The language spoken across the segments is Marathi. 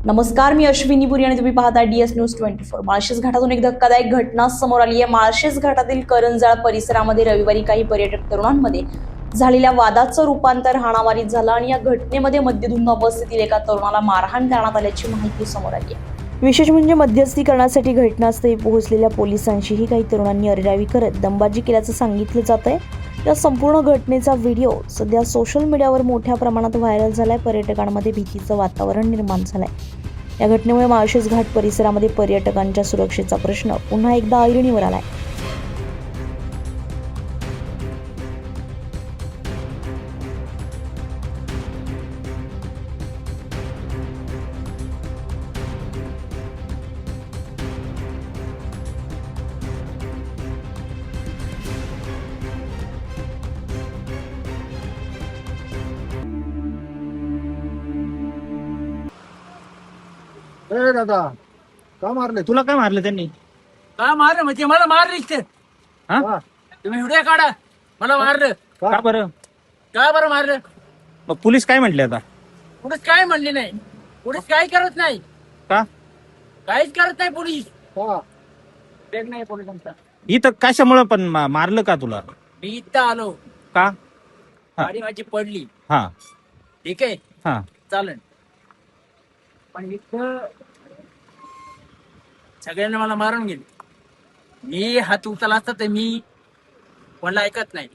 नमस्कार, मी अश्विनी पुरी आणि तुम्ही पाहता DS न्यूज 24। माळशेज घाटातून एक धक्कादायक घटना समोर आली आहे। माळशेज घाटातील करंजाळ परिसरामध्ये रविवारी काही पर्यटक तरुणांमध्ये झालेल्या वादाचं रूपांतर हाणामारीत झालं आणि या घटनेमध्ये मद्यधुंद अवस्थेतील एका तरुणाला मारहाण करण्यात आल्याची माहिती समोर आली आहे। विशेष म्हणजे मध्यस्थी करण्यासाठी घटनास्थळी पोहोचलेल्या पोलिसांशीही काही तरुणांनी अरेरावी करत दमबाजी केल्याचं सांगितलं जात आहे। या संपूर्ण घटनेचा व्हिडिओ सध्या सोशल मीडियावर मोठ्या प्रमाणात व्हायरल झालाय। पर्यटकांमध्ये भीतीचं वातावरण निर्माण झालंय। या घटनेमुळे माळशेज घाट परिसरामध्ये पर्यटकांच्या सुरक्षेचा प्रश्न पुन्हा एकदा ऐरणीवर आलाय। ए दादा, का मारले? तुला काय मारलं त्यांनी? का मारलं म्हणजे मला मारलं इथे हा? का? तुम्ही व्हिडिओ काढा। मला मारलं का बरं? का बरं मारलं? मग पोलीस काय म्हटले आता? पोलीस काय म्हणले नाही, पोलीस काय करत नाही, का काहीच करत नाही पोलीस। का? बेग नाही पोलिसांचा। इथं कशामुळं पण मारलं का तुला? मी इथं आलो, का? हा. गाडी माझी पडली, हा ठीक आहे, हा चालेल, पण इथं सगळ्यांना मला मारून गेले। मी हात उचलला असता तर मी कोणाला ऐकत नाही।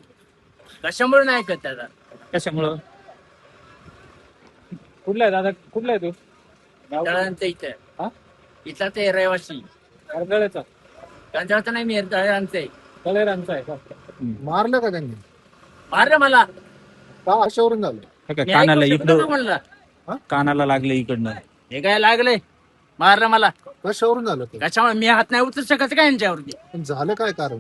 कशामुळे नाही ऐकत दादा? कशामुळं? कुठला आहे दादा? कुठला आहे तू? तळांचं इथं हा? इथला ते रहिवासी कर्दळेचा. कंटाळचं नाही, मी तळांचं आहे। कळेरांचा आहे का? मारलं का त्यांनी? मारलं मला, का अशावरून झालं? हे काय मी कानाला ऐकू शकतो इकडं का म्हणलं? कानाला लागलं इकडनं. हे काय लागले, मारलं मला। कशावरून झालं ते? कशामुळे मी हात नाही उचलू शकत का यांच्यावरती? पण झालं काय कारण?